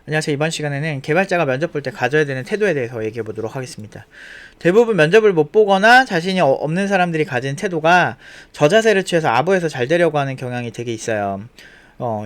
안녕하세요. 이번 시간에는 개발자가 면접 볼 때 가져야 되는 태도에 대해서 얘기해 보도록 하겠습니다. 대부분 면접을 못 보거나 자신이 없는 사람들이 가진 태도가 저자세를 취해서 아부에서 잘 되려고 하는 경향이 되게 있어요.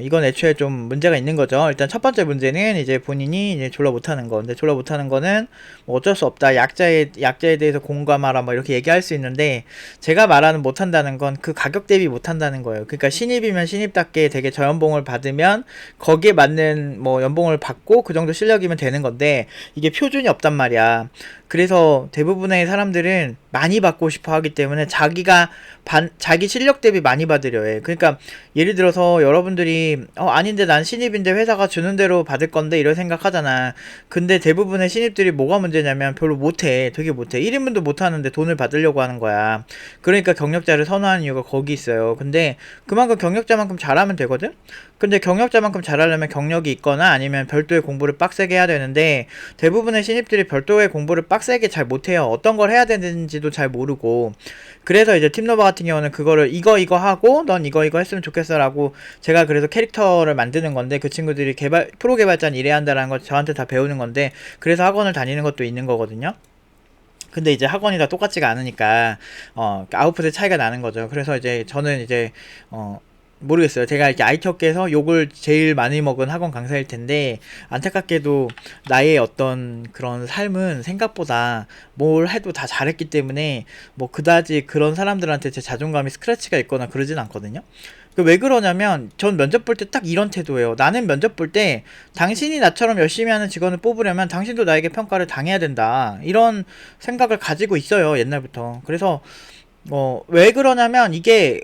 이건 애초에 좀 문제가 있는 거죠. 일단 첫 번째 문제는 이제 본인이 이제 졸라 못하는 거. 근데 졸라 못하는 거는 뭐 어쩔 수 없다. 약자에 대해서 공감하라. 뭐 이렇게 얘기할 수 있는데, 제가 말하는 못한다는 건 그 가격 대비 못한다는 거예요. 그러니까 신입이면 신입답게 되게 저연봉을 받으면 거기에 맞는 뭐 연봉을 받고 그 정도 실력이면 되는 건데, 이게 표준이 없단 말이야. 그래서 대부분의 사람들은 많이 받고 싶어 하기 때문에 자기 실력 대비 많이 받으려 해. 그러니까 예를 들어서 여러분들이 아닌데 난 신입인데 회사가 주는 대로 받을 건데 이런 생각하잖아. 근데 대부분의 신입들이 뭐가 문제냐면 별로 못해. 되게 못해. 1인분도 못하는데 돈을 받으려고 하는 거야. 그러니까 경력자를 선호하는 이유가 거기 있어요. 근데 그만큼 경력자만큼 잘하면 되거든? 근데 경력자만큼 잘하려면 경력이 있거나 아니면 별도의 공부를 빡세게 해야 되는데, 대부분의 신입들이 별도의 공부를 빡세게 잘 못해요. 어떤 걸 해야 되는지도 잘 모르고. 그래서 이제 팀노바 같은 경우는 그거를 이거 하고 넌 이거 했으면 좋겠어 라고, 제가 그래서 캐릭터를 만드는 건데, 그 친구들이 프로 개발자는 이래야 한다라는 걸 저한테 다 배우는 건데, 그래서 학원을 다니는 것도 있는 거거든요. 근데 이제 학원이 다 똑같지가 않으니까 아웃풋의 차이가 나는 거죠. 그래서 이제 저는 이제 모르겠어요. 제가 이렇게 IT 업계에서 욕을 제일 많이 먹은 학원 강사일 텐데, 안타깝게도 나의 어떤 그런 삶은 생각보다 뭘 해도 다 잘했기 때문에 뭐 그다지 그런 사람들한테 제 자존감이 스크래치가 있거나 그러진 않거든요. 왜 그러냐면 전 면접 볼 때 딱 이런 태도예요. 나는 면접 볼 때 당신이 나처럼 열심히 하는 직원을 뽑으려면 당신도 나에게 평가를 당해야 된다, 이런 생각을 가지고 있어요, 옛날부터. 그래서 왜 그러냐면 이게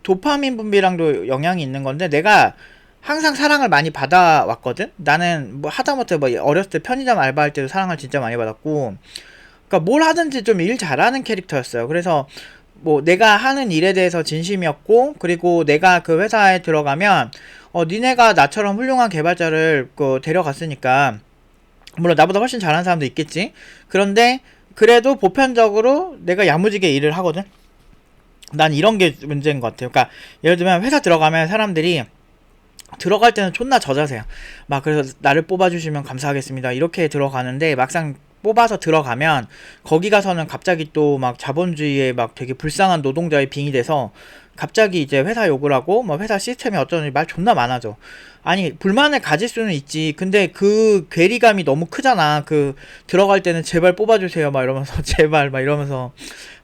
도파민 분비랑도 영향이 있는 건데, 내가 항상 사랑을 많이 받아왔거든. 나는 뭐 하다못해 뭐 어렸을 때 편의점 알바할 때도 사랑을 진짜 많이 받았고, 그러니까 뭘 하든지 좀 일 잘하는 캐릭터였어요. 그래서 뭐 내가 하는 일에 대해서 진심이었고, 그리고 내가 그 회사에 들어가면 니네가 나처럼 훌륭한 개발자를 데려갔으니까, 물론 나보다 훨씬 잘하는 사람도 있겠지. 그런데 그래도 보편적으로 내가 야무지게 일을 하거든. 난 이런 게 문제인 것 같아요. 그러니까 예를 들면 회사 들어가면 사람들이 들어갈 때는 존나 저자세요. 막 그래서 나를 뽑아주시면 감사하겠습니다, 이렇게 들어가는데, 막상 뽑아서 들어가면 거기 가서는 갑자기 또 막 자본주의에 막 되게 불쌍한 노동자의 빙이 돼서 갑자기 이제 회사 욕을 하고 뭐 회사 시스템이 어쩌는지 말 존나 많아져. 아니, 불만을 가질 수는 있지. 근데 그 괴리감이 너무 크잖아. 그 들어갈 때는 제발 뽑아주세요 막 이러면서 제발 막 이러면서.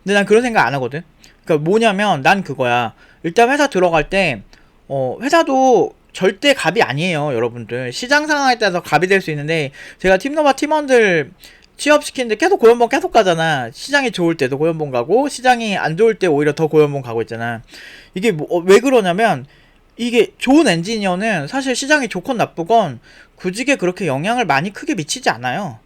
근데 난 그런 생각 안 하거든. 그러니까 뭐냐면 난 그거야. 일단 회사 들어갈 때 회사도 절대 갑이 아니에요, 여러분들. 시장 상황에 따라서 갑이 될 수 있는데, 제가 팀노바 팀원들 취업시키는데 계속 고연봉 계속 가잖아. 시장이 좋을 때도 고연봉 가고, 시장이 안 좋을 때 오히려 더 고연봉 가고 있잖아. 이게 왜 그러냐면, 이게 좋은 엔지니어는 사실 시장이 좋건 나쁘건 구직에 그렇게 영향을 많이 크게 미치지 않아요.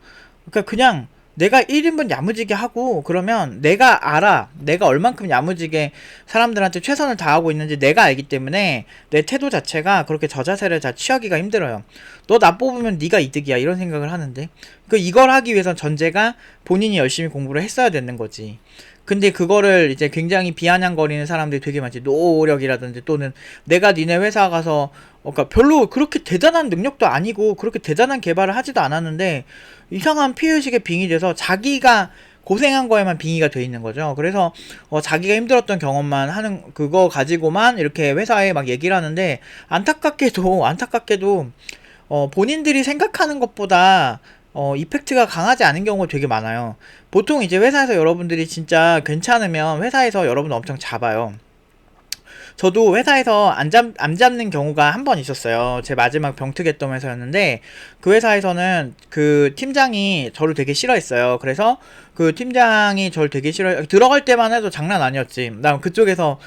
그러니까 그냥 내가 1인분 야무지게 하고, 그러면 내가 알아. 내가 얼만큼 야무지게 사람들한테 최선을 다하고 있는지 내가 알기 때문에 내 태도 자체가 그렇게 저자세를 잘 취하기가 힘들어요. 너 나 뽑으면 네가 이득이야, 이런 생각을 하는데, 이걸 하기 위해선 전제가 본인이 열심히 공부를 했어야 되는 거지. 근데 그거를 이제 굉장히 비아냥거리는 사람들이 되게 많지. 노력이라든지, 또는 내가 니네 회사 가서 그러니까 별로 그렇게 대단한 능력도 아니고 그렇게 대단한 개발을 하지도 않았는데 이상한 피해의식에 빙의 돼서 자기가 고생한 거에만 빙의가 돼 있는 거죠. 그래서 자기가 힘들었던 경험만 하는, 그거 가지고만 이렇게 회사에 막 얘기를 하는데, 안타깝게도 본인들이 생각하는 것보다 이펙트가 강하지 않은 경우가 되게 많아요. 보통 이제 회사에서 여러분들이 진짜 괜찮으면 회사에서 여러분 엄청 잡아요. 저도 회사에서 안 잡는 경우가 한 번 있었어요. 제 마지막 병특했던 회사였는데, 그 회사에서는 그 팀장이 저를 되게 싫어했어요. 그래서 그 팀장이 저를 되게 들어갈 때만 해도 장난 아니었지. 나 그쪽에서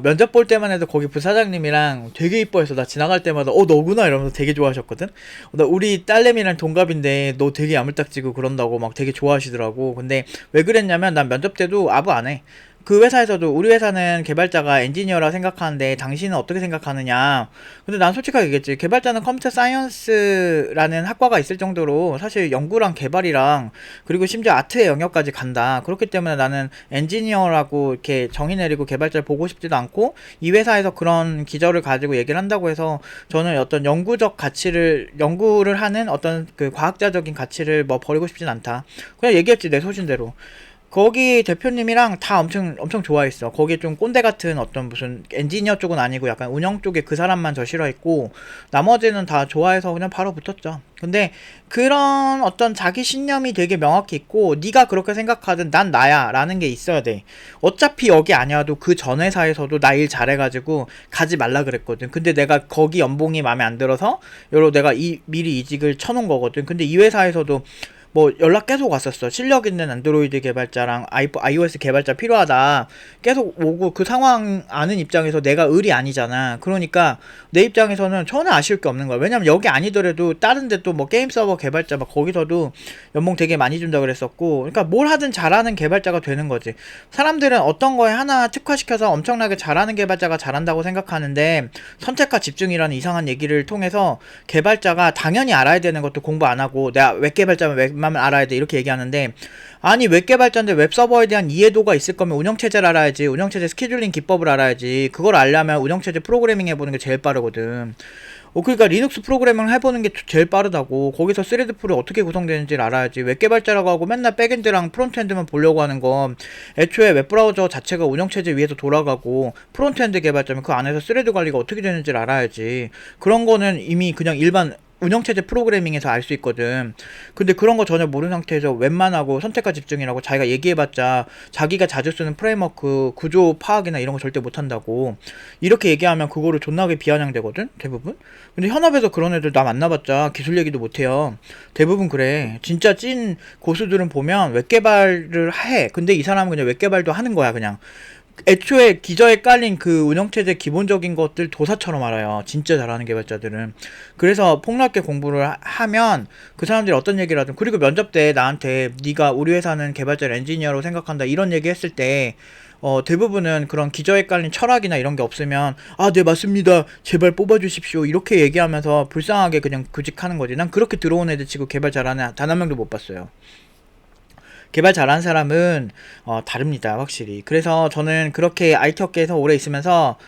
면접 볼 때만 해도 거기 부사장님이랑 되게 이뻐해서 나 지나갈 때마다 너구나 이러면서 되게 좋아하셨거든. 나 우리 딸내미랑 동갑인데 너 되게 야물딱지고 그런다고 막 되게 좋아하시더라고. 근데 왜 그랬냐면 난 면접 때도 아부 안 해. 그 회사에서도 우리 회사는 개발자가 엔지니어라 생각하는데 당신은 어떻게 생각하느냐. 근데 난 솔직하게 얘기했지. 개발자는 컴퓨터 사이언스라는 학과가 있을 정도로 사실 연구랑 개발이랑 그리고 심지어 아트의 영역까지 간다. 그렇기 때문에 나는 엔지니어라고 이렇게 정의 내리고 개발자를 보고 싶지도 않고, 이 회사에서 그런 기저를 가지고 얘기를 한다고 해서 저는 어떤 연구를 하는 어떤 그 과학자적인 가치를 뭐 버리고 싶진 않다. 그냥 얘기했지, 내 소신대로. 거기 대표님이랑 다 엄청 좋아했어. 거기에 좀 꼰대 같은 어떤 무슨 엔지니어 쪽은 아니고 약간 운영 쪽에 그 사람만 저 싫어했고, 나머지는 다 좋아해서 그냥 바로 붙었죠. 근데 그런 어떤 자기 신념이 되게 명확히 있고, 네가 그렇게 생각하든 난 나야 라는 게 있어야 돼. 어차피 여기 아니어도 그 전 회사에서도 나 일 잘해가지고 가지 말라 그랬거든. 근데 내가 거기 연봉이 마음에 안 들어서 여러 내가 미리 이직을 쳐놓은 거거든. 근데 이 회사에서도 뭐 연락 계속 왔었어. 실력 있는 안드로이드 개발자랑 iOS 개발자 필요하다. 계속 오고, 그 상황 아는 입장에서 내가 을이 아니잖아. 그러니까 내 입장에서는 전혀 아쉬울 게 없는 거야. 왜냐면 여기 아니더라도 다른 데 또 뭐 게임 서버 개발자 막 거기서도 연봉 되게 많이 준다 그랬었고, 그러니까 뭘 하든 잘하는 개발자가 되는 거지. 사람들은 어떤 거에 하나 특화시켜서 엄청나게 잘하는 개발자가 잘한다고 생각하는데, 선택과 집중이라는 이상한 얘기를 통해서 개발자가 당연히 알아야 되는 것도 공부 안 하고, 내가 웹 개발자면 웹만 알아야 돼 이렇게 얘기하는데, 아니 웹 개발자인데 웹 서버에 대한 이해도가 있을 거면 운영체제를 알아야지. 운영체제 스케줄링 기법을 알아야지. 그걸 알려면 운영체제 프로그래밍 해보는 게 제일 빠르거든. 그러니까 리눅스 프로그래밍을 해보는 게 제일 빠르다고. 거기서 스레드 풀이 어떻게 구성되는지를 알아야지. 웹 개발자라고 하고 맨날 백엔드랑 프론트엔드만 보려고 하는 건, 애초에 웹브라우저 자체가 운영체제 위에서 돌아가고, 프론트엔드 개발자면 그 안에서 스레드 관리가 어떻게 되는지를 알아야지. 그런 거는 이미 그냥 일반 운영체제 프로그래밍에서 알 수 있거든. 근데 그런 거 전혀 모르는 상태에서 웹만 하고 선택과 집중이라고 자기가 얘기해봤자 자기가 자주 쓰는 프레임워크 구조 파악이나 이런 거 절대 못한다고 이렇게 얘기하면 그거를 존나게 비아냥되거든, 대부분. 근데 현업에서 그런 애들 나 만나봤자 기술 얘기도 못해요. 대부분 그래. 진짜 찐 고수들은 보면 웹개발을 해. 근데 이 사람은 그냥 웹개발도 하는 거야, 그냥. 애초에 기저에 깔린 그 운영체제 기본적인 것들 도사처럼 알아요. 진짜 잘하는 개발자들은. 그래서 폭넓게 공부를 하면 그 사람들이 어떤 얘기를 하든, 그리고 면접 때 나한테 네가 우리 회사는 개발자를 엔지니어로 생각한다 이런 얘기 했을 때 대부분은 그런 기저에 깔린 철학이나 이런 게 없으면, 아, 네, 맞습니다, 제발 뽑아주십시오 이렇게 얘기하면서 불쌍하게 그냥 구직하는 거지. 난 그렇게 들어온 애들 치고 개발 잘하는 단 한 명도 못 봤어요. 개발 잘하는 사람은 다릅니다, 확실히. 그래서 저는 그렇게 IT 업계에서 오래 있으면서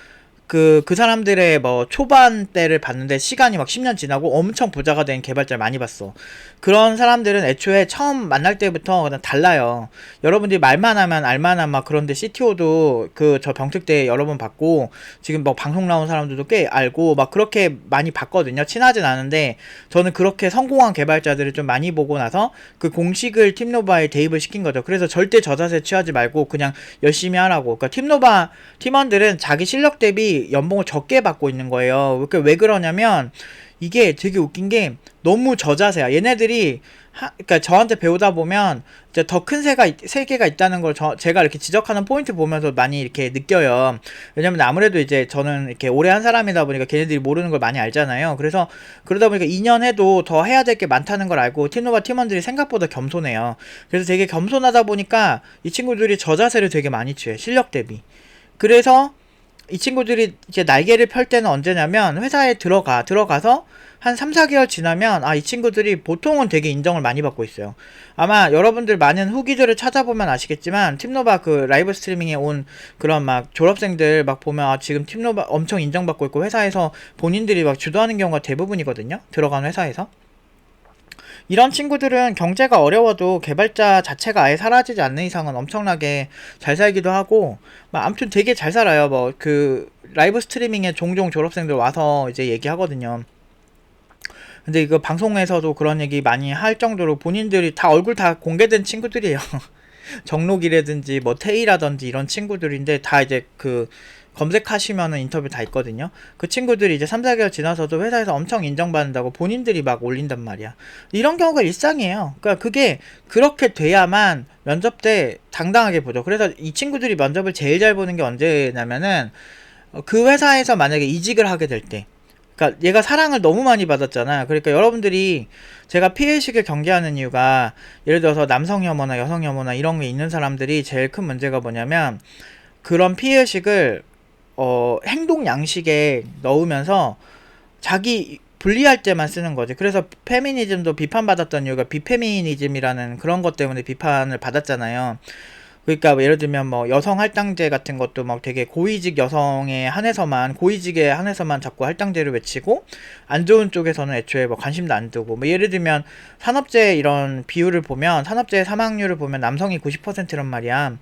그 사람들의 뭐 초반 때를 봤는데, 시간이 막 10년 지나고 엄청 부자가 된 개발자를 많이 봤어. 그런 사람들은 애초에 처음 만날 때부터 그냥 달라요. 여러분들이 말만 하면 알만한 막, 그런데 CTO도 그 저 병특 때 여러 번 봤고, 지금 뭐 방송 나온 사람들도 꽤 알고 막 그렇게 많이 봤거든요. 친하진 않은데 저는 그렇게 성공한 개발자들을 좀 많이 보고 나서 그 공식을 팀노바에 대입을 시킨 거죠. 그래서 절대 저자세 취하지 말고 그냥 열심히 하라고. 그러니까 팀노바 팀원들은 자기 실력 대비 연봉을 적게 받고 있는 거예요. 왜 그러냐면, 이게 되게 웃긴 게 너무 저자세야. 얘네들이 그러니까 저한테 배우다 보면 이제 더 큰 세계가 있다는 걸 제가 이렇게 지적하는 포인트 보면서 많이 이렇게 느껴요. 왜냐면 아무래도 이제 저는 이렇게 오래 한 사람이다 보니까 걔네들이 모르는 걸 많이 알잖아요. 그래서 그러다 보니까 2년 해도 더 해야 될 게 많다는 걸 알고, 팀노바 팀원들이 생각보다 겸손해요. 그래서 되게 겸손하다 보니까 이 친구들이 저자세를 되게 많이 취해, 실력 대비. 그래서 이 친구들이 이제 날개를 펼 때는 언제냐면, 회사에 들어가서 한 3, 4개월 지나면, 이 친구들이 보통은 되게 인정을 많이 받고 있어요. 아마 여러분들 많은 후기들을 찾아보면 아시겠지만, 팀노바 그 라이브 스트리밍에 온 그런 막 졸업생들 막 보면, 지금 팀노바 엄청 인정받고 있고 회사에서 본인들이 막 주도하는 경우가 대부분이거든요, 들어간 회사에서. 이런 친구들은 경제가 어려워도 개발자 자체가 아예 사라지지 않는 이상은 엄청나게 잘 살기도 하고, 아무튼 되게 잘 살아요. 뭐 그 라이브 스트리밍에 종종 졸업생들 와서 이제 얘기하거든요. 근데 이거 방송에서도 그런 얘기 많이 할 정도로 본인들이 다 얼굴 다 공개된 친구들이에요. 정록이라든지 뭐 테이라든지 이런 친구들인데, 다 이제 그 검색하시면은 인터뷰 다 있거든요. 그 친구들이 이제 3, 4개월 지나서도 회사에서 엄청 인정받는다고 본인들이 막 올린단 말이야. 이런 경우가 일상이에요. 그러니까 그게 그렇게 돼야만 면접 때 당당하게 보죠. 그래서 이 친구들이 면접을 제일 잘 보는 게 언제냐면은, 그 회사에서 만약에 이직을 하게 될 때, 그러니까 얘가 사랑을 너무 많이 받았잖아. 그러니까 여러분들이 제가 피해의식을 경계하는 이유가 예를 들어서 남성 혐오나 여성 혐오나 이런 게 있는 사람들이 제일 큰 문제가 뭐냐면 그런 피해의식을 행동 양식에 넣으면서 자기 분리할 때만 쓰는 거지. 그래서 페미니즘도 비판받았던 이유가 비페미니즘이라는 그런 것 때문에 비판을 받았잖아요. 그러니까 뭐 예를 들면 뭐 여성 할당제 같은 것도 막 되게 고위직 여성에 한해서만 고위직에 한해서만 자꾸 할당제를 외치고 안 좋은 쪽에서는 애초에 뭐 관심도 안 두고 뭐 예를 들면 산업재 이런 비율을 보면 산업재해 사망률을 보면 남성이 90%란 말이야.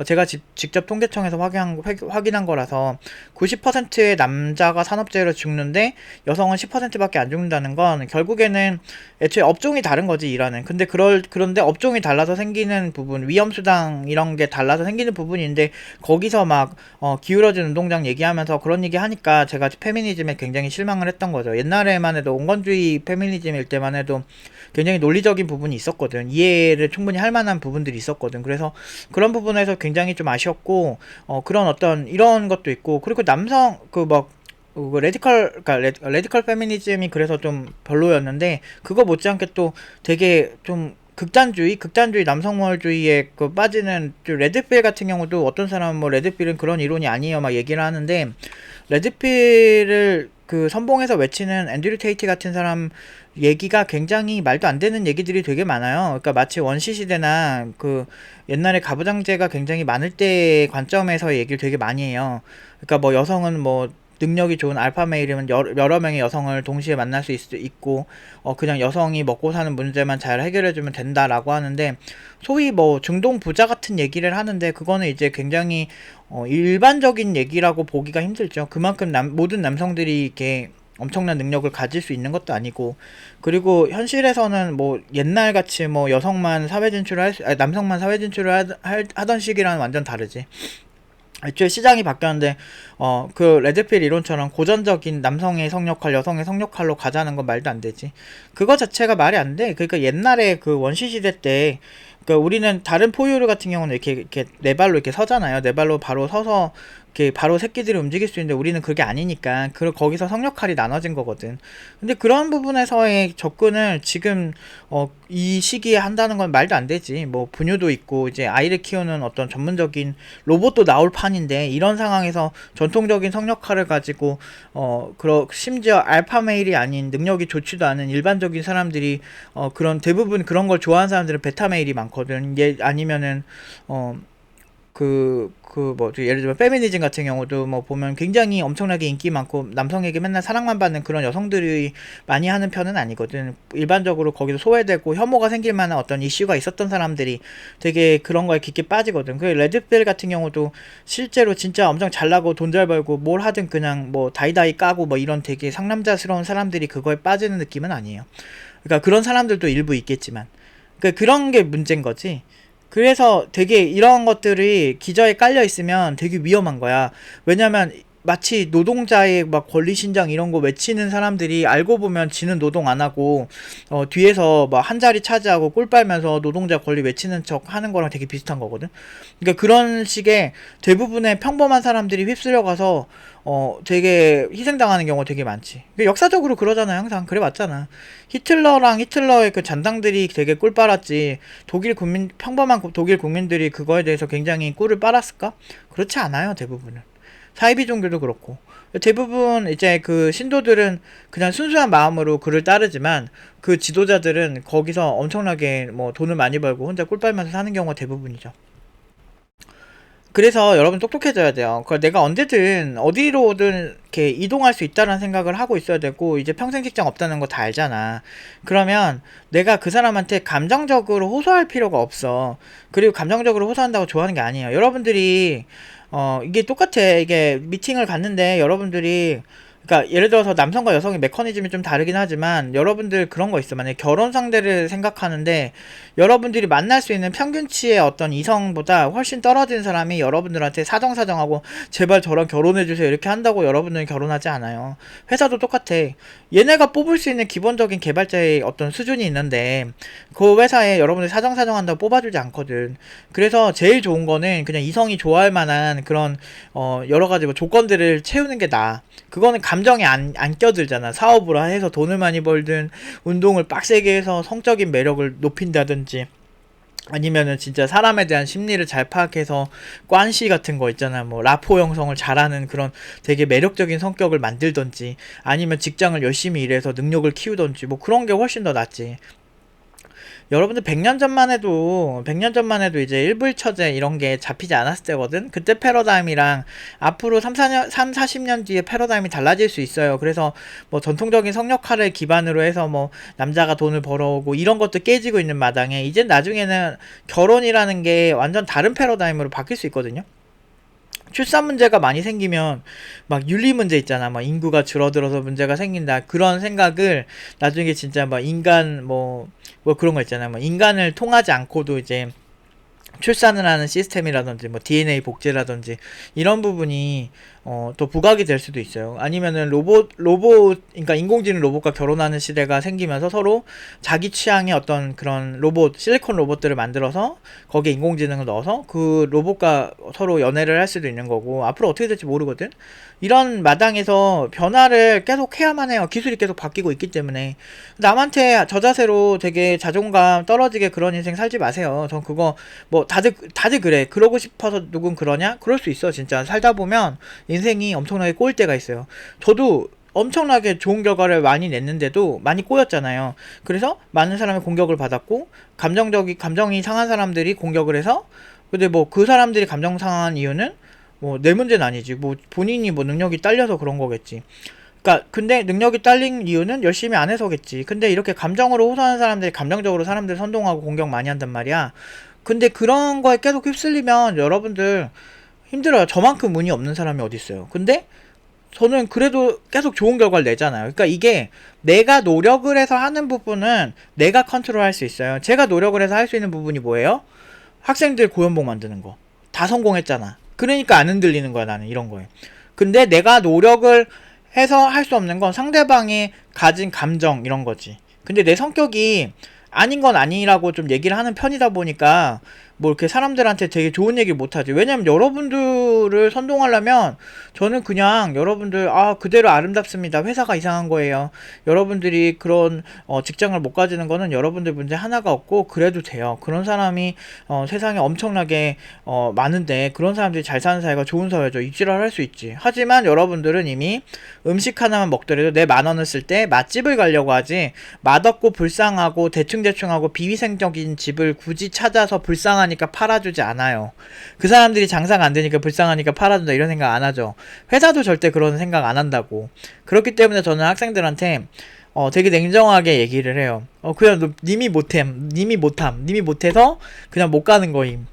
제가 직접 통계청에서 확인한 거라서 90%의 남자가 산업재해로 죽는데 여성은 10%밖에 안 죽는다는 건 결국에는 애초에 업종이 다른 거지 일하는. 근데 그런데 업종이 달라서 생기는 부분 위험수당 이런 게 달라서 생기는 부분인데 거기서 막 기울어진 운동장 얘기하면서 그런 얘기 하니까 제가 페미니즘에 굉장히 실망을 했던 거죠. 옛날에만 해도 온건주의 페미니즘일 때만 해도 굉장히 논리적인 부분이 있었거든. 이해를 충분히 할 만한 부분들이 있었거든. 그래서 그런 부분에서 굉장히 좀 아쉬웠고 그런 어떤 이런 것도 있고 그리고 남성 레디컬 페미니즘이 그래서 좀 별로였는데 그거 못지않게 또 되게 좀 극단주의 남성몰주의에 빠지는 레드필 같은 경우도 어떤 사람은 뭐 레드필은 그런 이론이 아니에요 막 얘기를 하는데 레드필을 선봉에서 외치는 앤드류 테이트 같은 사람 얘기가 굉장히 말도 안 되는 얘기들이 되게 많아요. 그러니까 마치 원시 시대나 옛날에 가부장제가 굉장히 많을 때의 관점에서 얘기를 되게 많이 해요. 그러니까 뭐 여성은 뭐 능력이 좋은 알파 메일이면 여러 명의 여성을 동시에 만날 수 있고 그냥 여성이 먹고 사는 문제만 잘 해결해주면 된다라고 하는데 소위 뭐 중동 부자 같은 얘기를 하는데 그거는 이제 굉장히 일반적인 얘기라고 보기가 힘들죠. 그만큼 모든 남성들이 이렇게 엄청난 능력을 가질 수 있는 것도 아니고 그리고 현실에서는 뭐 옛날같이 뭐 여성만 사회 진출을 남성만 사회 진출을 하던 시기랑은 완전 다르지. 애초에 시장이 바뀌었는데 레드필 이론처럼 고전적인 남성의 성역할 여성의 성역할로 가자는 건 말도 안 되지. 그거 자체가 말이 안 돼. 그러니까 옛날에 원시 시대 때 우리는 다른 포유류 같은 경우는 이렇게 네 발로 이렇게 서잖아요. 네 발로 바로 서서 이렇게 바로 새끼들이 움직일 수 있는데 우리는 그게 아니니까 거기서 성역할이 나눠진 거거든. 근데 그런 부분에서의 접근을 지금 이 시기에 한다는 건 말도 안 되지. 뭐 분유도 있고 이제 아이를 키우는 어떤 전문적인 로봇도 나올 판인데 이런 상황에서 전통적인 성역할을 가지고 심지어 알파 메일이 아닌 능력이 좋지도 않은 일반적인 사람들이 그런 대부분 그런 걸 좋아하는 사람들은 베타 메일이 많거든. 아니면은 예를 들면 페미니즘 같은 경우도 뭐 보면 굉장히 엄청나게 인기 많고 남성에게 맨날 사랑만 받는 그런 여성들이 많이 하는 편은 아니거든. 일반적으로 거기서 소외되고 혐오가 생길 만한 어떤 이슈가 있었던 사람들이 되게 그런 거에 깊게 빠지거든. 레드필 같은 경우도 실제로 진짜 엄청 잘나고 돈 잘 벌고 뭘 하든 그냥 뭐 다이다이 까고 뭐 이런 되게 상남자스러운 사람들이 그거에 빠지는 느낌은 아니에요. 그러니까 그런 사람들도 일부 있겠지만 그런 게 문제인 거지. 그래서 되게 이런 것들이 기저에 깔려 있으면 되게 위험한 거야. 왜냐면 마치 노동자의 막 권리 신장 이런 거 외치는 사람들이 알고 보면 지는 노동 안 하고 뒤에서 막 한 자리 차지하고 꿀 빨면서 노동자 권리 외치는 척 하는 거랑 되게 비슷한 거거든. 그러니까 그런 식의 대부분의 평범한 사람들이 휩쓸려 가서 되게 희생당하는 경우가 되게 많지. 역사적으로 그러잖아. 항상 그래 왔잖아. 히틀러의 그 잔당들이 되게 꿀 빨았지. 평범한 독일 국민들이 그거에 대해서 굉장히 꿀을 빨았을까? 그렇지 않아요. 대부분은. 사이비 종교도 그렇고 대부분 이제 신도들은 그냥 순수한 마음으로 그를 따르지만 그 지도자들은 거기서 엄청나게 뭐 돈을 많이 벌고 혼자 꿀 빨면서 사는 경우가 대부분이죠. 그래서 여러분 똑똑해져야 돼요. 내가 언제든 어디로든 이렇게 이동할 수 있다는 생각을 하고 있어야 되고 이제 평생 직장 없다는 거 다 알잖아. 그러면 내가 그 사람한테 감정적으로 호소할 필요가 없어. 그리고 감정적으로 호소한다고 좋아하는 게 아니에요. 여러분들이 이게 똑같아. 이게 미팅을 갔는데 여러분들이 그러니까 예를 들어서 남성과 여성의 메커니즘이 좀 다르긴 하지만 여러분들 그런 거 있어. 만약에 결혼 상대를 생각하는데 여러분들이 만날 수 있는 평균치의 어떤 이성보다 훨씬 떨어진 사람이 여러분들한테 사정사정하고 제발 저랑 결혼해주세요 이렇게 한다고 여러분들은 결혼하지 않아요. 회사도 똑같아. 얘네가 뽑을 수 있는 기본적인 개발자의 어떤 수준이 있는데 그 회사에 여러분들 사정사정한다고 뽑아주지 않거든. 그래서 제일 좋은 거는 그냥 이성이 좋아할 만한 그런 여러 가지 뭐 조건들을 채우는 게 나아. 그거는 감정이 안 껴들잖아. 사업을 해서 돈을 많이 벌든, 운동을 빡세게 해서 성적인 매력을 높인다든지, 아니면은 진짜 사람에 대한 심리를 잘 파악해서 관시 같은 거 있잖아. 뭐 라포 형성을 잘하는 그런 되게 매력적인 성격을 만들던지, 아니면 직장을 열심히 일해서 능력을 키우던지, 뭐 그런 게 훨씬 더 낫지. 여러분들 100년 전만 해도 이제 일불처제 이런 게 잡히지 않았을 때거든. 그때 패러다임이랑 앞으로 40년 뒤에 패러다임이 달라질 수 있어요. 그래서 뭐 전통적인 성역할을 기반으로 해서 뭐 남자가 돈을 벌어오고 이런 것도 깨지고 있는 마당에, 이제 나중에는 결혼이라는 게 완전 다른 패러다임으로 바뀔 수 있거든요. 출산 문제가 많이 생기면 막 윤리 문제 있잖아. 막 인구가 줄어들어서 문제가 생긴다. 그런 생각을 나중에 진짜 막 인간 뭐 그런 거 있잖아. 뭐 인간을 통하지 않고도 이제 출산을 하는 시스템이라든지 뭐 DNA 복제라든지 이런 부분이 또 부각이 될 수도 있어요. 아니면은 그러니까 인공지능 로봇과 결혼하는 시대가 생기면서 서로 자기 취향의 어떤 그런 실리콘 로봇들을 만들어서 거기에 인공지능을 넣어서 그 로봇과 서로 연애를 할 수도 있는 거고, 앞으로 어떻게 될지 모르거든. 이런 마당에서 변화를 계속 해야만 해요. 기술이 계속 바뀌고 있기 때문에. 남한테 저자세로 되게 자존감 떨어지게 그런 인생 살지 마세요. 전 그거 뭐 다들 그래. 그러고 싶어서 누군 그러냐? 그럴 수 있어. 진짜 살다 보면 인생이 엄청나게 꼬일 때가 있어요. 저도 엄청나게 좋은 결과를 많이 냈는데도 많이 꼬였잖아요. 그래서 많은 사람의 공격을 받았고, 감정이 상한 사람들이 공격을 해서, 근데 뭐 그 사람들이 감정 상한 이유는 뭐 내 문제는 아니지. 뭐 본인이 뭐 능력이 딸려서 그런 거겠지. 그러니까 근데 능력이 딸린 이유는 열심히 안 해서겠지. 근데 이렇게 감정으로 호소하는 사람들이 감정적으로 사람들 선동하고 공격 많이 한단 말이야. 근데 그런 거에 계속 휩쓸리면 여러분들 힘들어요. 저만큼 운이 없는 사람이 어디 있어요. 근데 저는 그래도 계속 좋은 결과를 내잖아요. 그러니까 이게 내가 노력을 해서 하는 부분은 내가 컨트롤할 수 있어요. 제가 노력을 해서 할 수 있는 부분이 뭐예요? 학생들 고연봉 만드는 거. 다 성공했잖아. 그러니까 안 흔들리는 거야, 나는 이런 거에. 근데 내가 노력을 해서 할 수 없는 건 상대방이 가진 감정 이런 거지. 근데 내 성격이 아닌 건 아니라고 좀 얘기를 하는 편이다 보니까 뭐 이렇게 사람들한테 되게 좋은 얘기를 못하지. 왜냐면 여러분들을 선동하려면 저는 그냥 여러분들 그대로 아름답습니다. 회사가 이상한 거예요. 여러분들이 그런 직장을 못 가지는 거는 여러분들 문제 하나가 없고 그래도 돼요. 그런 사람이 세상에 엄청나게 많은데 그런 사람들이 잘 사는 사회가 좋은 사회죠. 입지랄 할 수 있지. 하지만 여러분들은 이미 음식 하나만 먹더라도 내 10,000원을 쓸 때 맛집을 가려고 하지, 맛없고 불쌍하고 대충하고 비위생적인 집을 굳이 찾아서 불쌍하니까 팔아주지 않아요. 그 사람들이 장사가 안 되니까 불쌍하니까 팔아준다 이런 생각 안 하죠. 회사도 절대 그런 생각 안 한다고. 그렇기 때문에 저는 학생들한테 되게 냉정하게 얘기를 해요. 그냥 님이 못해서 그냥 못 가는 거임.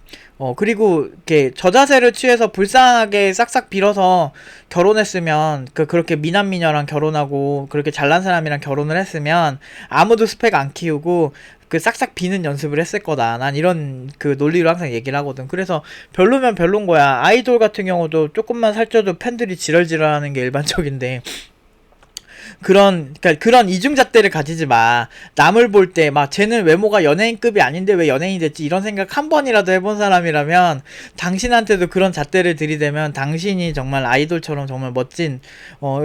그리고 이렇게 저자세를 취해서 불쌍하게 싹싹 빌어서 결혼했으면, 그렇게 미남미녀랑 결혼하고 그렇게 잘난 사람이랑 결혼을 했으면 아무도 스펙 안 키우고 그 싹싹 비는 연습을 했을 거다. 난 이런 그 논리로 항상 얘기를 하거든. 그래서 별로면 별론 거야. 아이돌 같은 경우도 조금만 살쪄도 팬들이 지랄지랄하는 게 일반적인데, 그러니까 그런 이중잣대를 가지지 마. 남을 볼 때 막 쟤는 외모가 연예인급이 아닌데 왜 연예인이 됐지 이런 생각 한 번이라도 해본 사람이라면 당신한테도 그런 잣대를 들이대면 당신이 정말 아이돌처럼 정말 멋진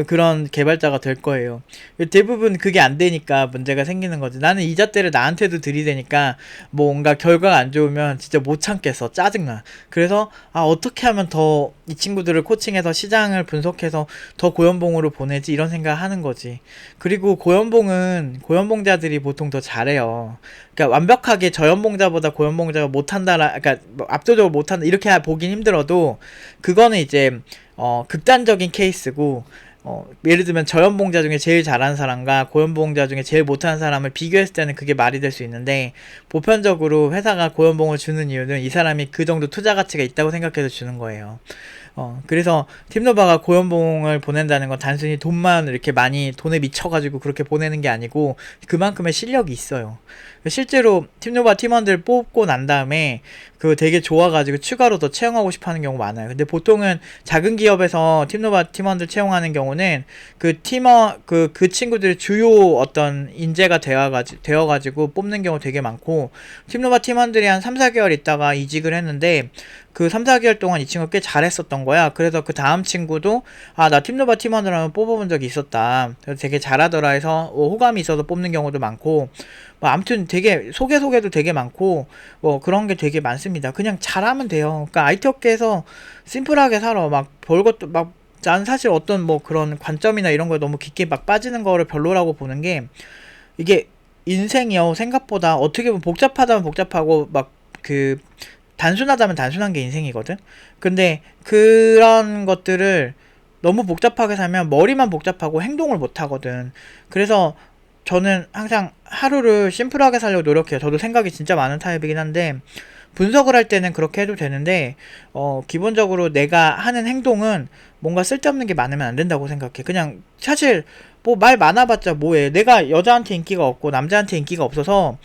그런 개발자가 될 거예요. 대부분 그게 안 되니까 문제가 생기는 거지. 나는 이 잣대를 나한테도 들이대니까 뭔가 결과가 안 좋으면 진짜 못 참겠어. 짜증나. 그래서 어떻게 하면 더 이 친구들을 코칭해서 시장을 분석해서 더 고연봉으로 보내지 이런 생각 하는 거지. 그리고 고연봉자들이 보통 더 잘해요. 그러니까 완벽하게 저연봉자보다 고연봉자가 그러니까 뭐 압도적으로 못한다 이렇게 보긴 힘들어도 그거는 이제 극단적인 케이스고, 예를 들면 저연봉자 중에 제일 잘하는 사람과 고연봉자 중에 제일 못하는 사람을 비교했을 때는 그게 말이 될 수 있는데, 보편적으로 회사가 고연봉을 주는 이유는 이 사람이 그 정도 투자 가치가 있다고 생각해서 주는 거예요. 그래서 팀노바가 고연봉을 보낸다는 건 단순히 돈만 이렇게 많이 돈에 미쳐가지고 그렇게 보내는 게 아니고 그만큼의 실력이 있어요. 실제로 팀노바 팀원들 뽑고 난 다음에 그거 되게 좋아가지고 추가로 더 채용하고 싶어 하는 경우 많아요. 근데 보통은 작은 기업에서 팀노바 팀원들 채용하는 경우는 그 친구들이 주요 어떤 인재가 되어가지고 뽑는 경우 되게 많고, 팀노바 팀원들이 한 3, 4개월 있다가 이직을 했는데, 그 3, 4개월 동안 이 친구가 꽤 잘했었던 거야. 그래서 그 다음 친구도, 아, 나 팀노바 팀원을 하면 뽑아본 적이 있었다. 그래서 되게 잘하더라 해서 호감이 있어서 뽑는 경우도 많고, 뭐 아무튼 되게 소개도 되게 많고, 뭐 그런 게 되게 많습니다. 그냥 잘하면 돼요. 그러니까 IT 업계에서 심플하게 살아. 막 별것도 막, 난 사실 어떤 뭐 그런 관점이나 이런 거에 너무 깊게 막 빠지는 거를 별로라고 보는 게, 이게 인생이요, 생각보다 어떻게 보면 복잡하다면 복잡하고 막 그 단순하다면 단순한 게 인생이거든. 근데 그런 것들을 너무 복잡하게 살면 머리만 복잡하고 행동을 못 하거든. 그래서 저는 항상 하루를 심플하게 살려고 노력해요. 저도 생각이 진짜 많은 타입이긴 한데, 분석을 할 때는 그렇게 해도 되는데, 기본적으로 내가 하는 행동은 뭔가 쓸데없는 게 많으면 안 된다고 생각해. 그냥 사실 뭐 말 많아봤자 뭐해. 내가 여자한테 인기가 없고 남자한테 인기가 없어서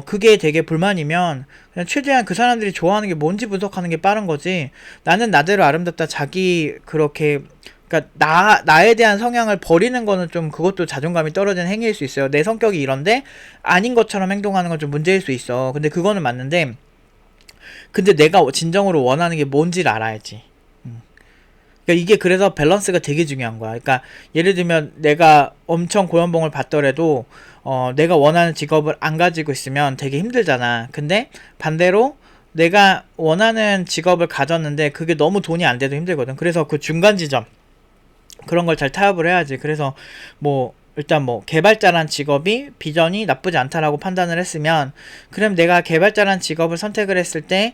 그게 되게 불만이면 그냥 최대한 그 사람들이 좋아하는 게 뭔지 분석하는 게 빠른 거지. 나는 나대로 아름답다, 자기 그렇게, 그러니까 나에 대한 성향을 버리는 거는 좀, 그것도 자존감이 떨어지는 행위일 수 있어요. 내 성격이 이런데 아닌 것처럼 행동하는 건 좀 문제일 수 있어. 근데 그거는 맞는데, 근데 내가 진정으로 원하는 게 뭔지를 알아야지. 그러니까 이게 그래서 밸런스가 되게 중요한 거야. 그러니까 예를 들면 내가 엄청 고연봉을 받더라도 내가 원하는 직업을 안 가지고 있으면 되게 힘들잖아. 근데 반대로 내가 원하는 직업을 가졌는데 그게 너무 돈이 안 돼도 힘들거든. 그래서 그 중간 지점, 그런 걸 잘 타협을 해야지. 그래서 뭐 일단 뭐 개발자란 직업이 비전이 나쁘지 않다라고 판단을 했으면, 그럼 내가 개발자란 직업을 선택을 했을 때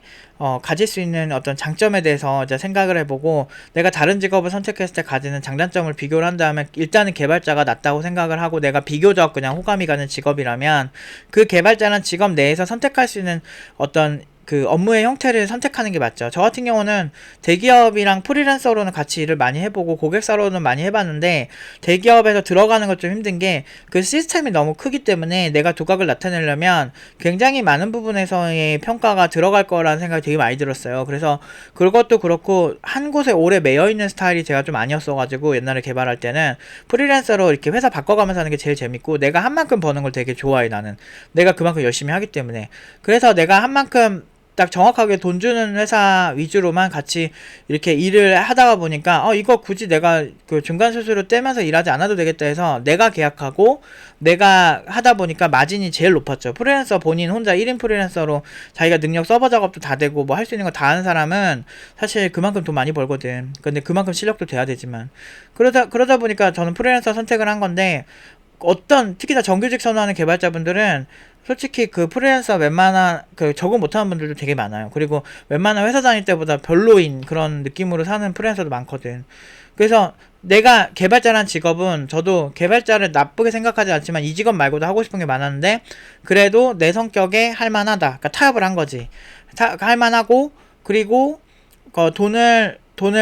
가질 수 있는 어떤 장점에 대해서 이제 생각을 해보고, 내가 다른 직업을 선택했을 때 가지는 장단점을 비교를 한 다음에 일단은 개발자가 낫다고 생각을 하고, 내가 비교적 그냥 호감이 가는 직업이라면 그 개발자란 직업 내에서 선택할 수 있는 어떤 그 업무의 형태를 선택하는 게 맞죠. 저 같은 경우는 대기업이랑 프리랜서로는 같이 일을 많이 해보고 고객사로는 많이 해봤는데, 대기업에서 들어가는 것 좀 힘든 게 그 시스템이 너무 크기 때문에 내가 두각을 나타내려면 굉장히 많은 부분에서의 평가가 들어갈 거라는 생각이 되게 많이 들었어요. 그래서 그것도 그렇고 한 곳에 오래 매여있는 스타일이 제가 좀 아니었어가지고, 옛날에 개발할 때는 프리랜서로 이렇게 회사 바꿔가면서 하는 게 제일 재밌고, 내가 한 만큼 버는 걸 되게 좋아해. 나는 내가 그만큼 열심히 하기 때문에. 그래서 내가 한 만큼 딱 정확하게 돈 주는 회사 위주로만 같이 이렇게 일을 하다가 보니까 이거 굳이 내가 그 중간 수수료 떼면서 일하지 않아도 되겠다 해서 내가 계약하고 내가 하다 보니까 마진이 제일 높았죠. 프리랜서 본인 혼자 1인 프리랜서로 자기가 능력 서버 작업도 다 되고 뭐 할 수 있는 거 다 하는 사람은 사실 그만큼 돈 많이 벌거든. 근데 그만큼 실력도 돼야 되지만, 그러다 보니까 저는 프리랜서 선택을 한 건데, 특히나 정규직 선호하는 개발자분들은 솔직히 그 프리랜서 웬만한 적응 못하는 분들도 되게 많아요. 그리고 웬만한 회사 다닐 때보다 별로인 그런 느낌으로 사는 프리랜서도 많거든. 그래서 내가 개발자란 직업은, 저도 개발자를 나쁘게 생각하지 않지만 이 직업 말고도 하고 싶은 게 많았는데, 그래도 내 성격에 할만하다. 그러니까 타협을 한 거지. 할만하고, 그리고 돈을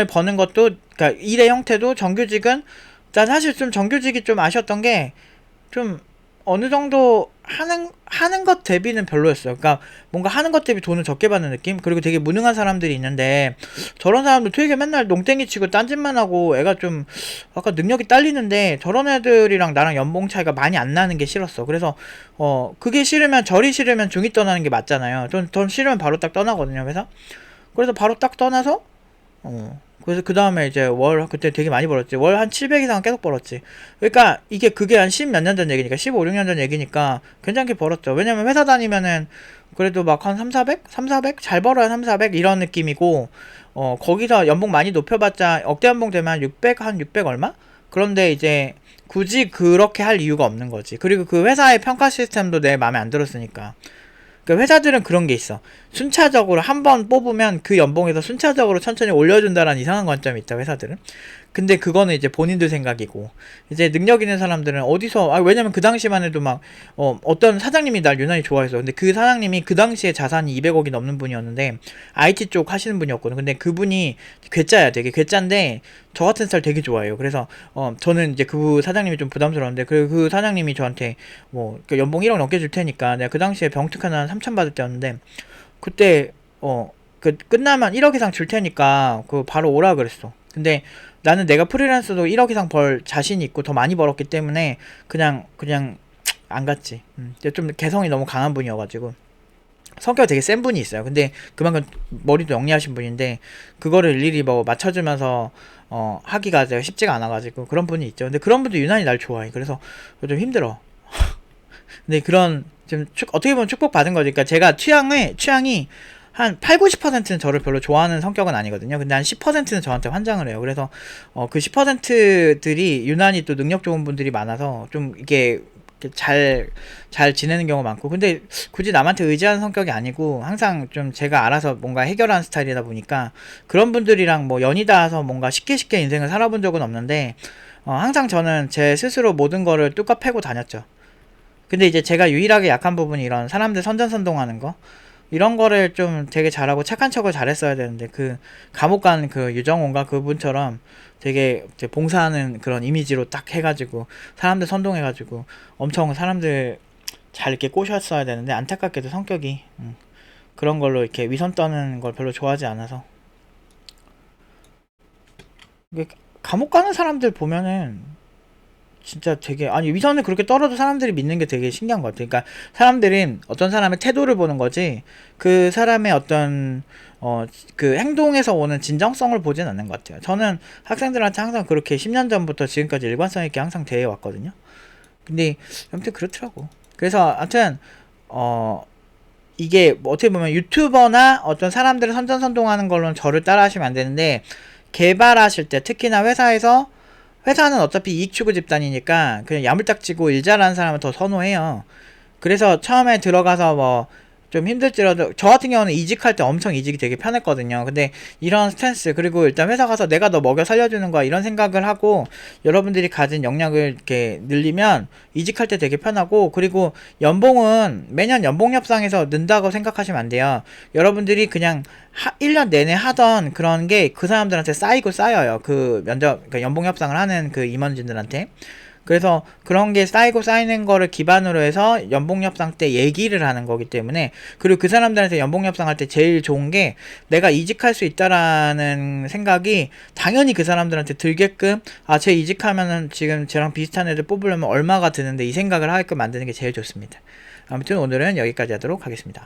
버는 것도, 그러니까 일의 형태도 정규직은, 난 사실 좀 정규직이 좀 아쉬웠던 게, 좀 어느 정도 하는 것 대비는 별로였어요. 그러니까 뭔가 하는 것 대비 돈을 적게 받는 느낌? 그리고 되게 무능한 사람들이 있는데, 저런 사람들 되게 맨날 농땡이 치고 딴짓만 하고 애가 좀 아까 능력이 딸리는데, 저런 애들이랑 나랑 연봉 차이가 많이 안 나는 게 싫었어. 그래서 그게 싫으면, 절이 싫으면 중이 떠나는 게 맞잖아요. 전 싫으면 바로 딱 떠나거든요. 그래서 바로 딱 떠나서 그래서 그 다음에 이제 그때 되게 많이 벌었지. 월 한 700 이상 계속 벌었지. 그러니까 그게 한 10 몇 년 전 얘기니까, 15, 16년 전 얘기니까 괜찮게 벌었죠. 왜냐면 회사 다니면은 그래도 막 한 3, 400? 3, 400? 잘 벌어야 3, 400? 이런 느낌이고, 거기서 연봉 많이 높여봤자 억대 연봉 되면 한 600 얼마? 그런데 이제 굳이 그렇게 할 이유가 없는 거지. 그리고 그 회사의 평가 시스템도 내 마음에 안 들었으니까. 그러니까 회사들은 그런 게 있어. 순차적으로 한 번 뽑으면 그 연봉에서 순차적으로 천천히 올려준다라는 이상한 관점이 있다, 회사들은. 근데 그거는 이제 본인들 생각이고, 이제 능력 있는 사람들은 어디서, 왜냐면 그 당시만 해도 막 어떤 사장님이 날 유난히 좋아해서, 근데 그 사장님이 그 당시에 자산이 200억이 넘는 분이었는데 IT 쪽 하시는 분이었거든. 근데 그분이 괴짜야. 되게 괴짜인데 저 같은 스타일 되게 좋아해요. 그래서 저는 이제 그 사장님이 좀 부담스러운데, 그 사장님이 저한테 뭐 연봉 1억 넘게 줄 테니까, 내가 그 당시에 병특 하나 3천 받을 때였는데, 그때 끝나면 1억 이상 줄 테니까 바로 오라 그랬어. 근데 나는 내가 프리랜서도 1억 이상 벌 자신이 있고 더 많이 벌었기 때문에 그냥 안 갔지. 좀 개성이 너무 강한 분이어가지고. 성격이 되게 센 분이 있어요. 근데 그만큼 머리도 영리하신 분인데 그거를 일일이 뭐 맞춰주면서 하기가 쉽지가 않아가지고 그런 분이 있죠. 근데 그런 분도 유난히 날 좋아해. 그래서 좀 힘들어. 근데 그런 좀 어떻게 보면 축복받은 거지. 그러니까 제가 취향이 한 8, 90%는 저를 별로 좋아하는 성격은 아니거든요. 근데 한 10%는 저한테 환장을 해요. 그래서 그 10%들이 유난히 또 능력 좋은 분들이 많아서 좀 이게 잘 지내는 경우가 많고. 근데 굳이 남한테 의지하는 성격이 아니고 항상 좀 제가 알아서 뭔가 해결하는 스타일이다 보니까 그런 분들이랑 뭐 연이 닿아서 뭔가 쉽게 인생을 살아본 적은 없는데 항상 저는 제 스스로 모든 거를 뚜까 패고 다녔죠. 근데 이제 제가 유일하게 약한 부분이 이런 사람들 선전선동하는 거 이런 거를 좀 되게 잘하고 착한 척을 잘했어야 되는데 감옥 간 유정호인가 그분처럼 되게 이제 봉사하는 그런 이미지로 딱 해가지고 사람들 선동해가지고 엄청 사람들 잘 이렇게 꼬셨어야 되는데 안타깝게도 성격이 그런 걸로 이렇게 위선 떠는 걸 별로 좋아하지 않아서 이게 감옥 가는 사람들 보면은 진짜 되게 아니 위선을 그렇게 떨어도 사람들이 믿는 게 되게 신기한 것 같아요. 그러니까 사람들은 어떤 사람의 태도를 보는 거지 그 사람의 어떤 행동에서 오는 진정성을 보진 않는 것 같아요. 저는 학생들한테 항상 그렇게 10년 전부터 지금까지 일관성 있게 항상 대해 왔거든요. 근데 아무튼 그렇더라고. 그래서 아무튼 이게 뭐 어떻게 보면 유튜버나 어떤 사람들을 선전선동하는 걸로는 저를 따라하시면 안 되는데 개발하실 때 특히나 회사는 어차피 이익 추구 집단이니까 그냥 야물딱지고 일 잘하는 사람을 더 선호해요. 그래서 처음에 들어가서 뭐 좀 힘들지라도 저 같은 경우는 이직할 때 엄청 이직이 되게 편했거든요. 근데 이런 스탠스 그리고 일단 회사 가서 내가 너 먹여 살려주는 거야 이런 생각을 하고 여러분들이 가진 역량을 이렇게 늘리면 이직할 때 되게 편하고 그리고 연봉은 매년 연봉 협상에서 는다고 생각하시면 안 돼요. 여러분들이 그냥 1년 내내 하던 그런 게 그 사람들한테 쌓이고 쌓여요. 그러니까 연봉 협상을 하는 그 임원진들한테. 그래서 그런 게 쌓이고 쌓이는 거를 기반으로 해서 연봉 협상 때 얘기를 하는 거기 때문에 그리고 그 사람들한테 연봉 협상할 때 제일 좋은 게 내가 이직할 수 있다라는 생각이 당연히 그 사람들한테 들게끔 쟤 이직하면은 지금 쟤랑 비슷한 애들 뽑으려면 얼마가 드는데 이 생각을 하게끔 만드는 게 제일 좋습니다. 아무튼 오늘은 여기까지 하도록 하겠습니다.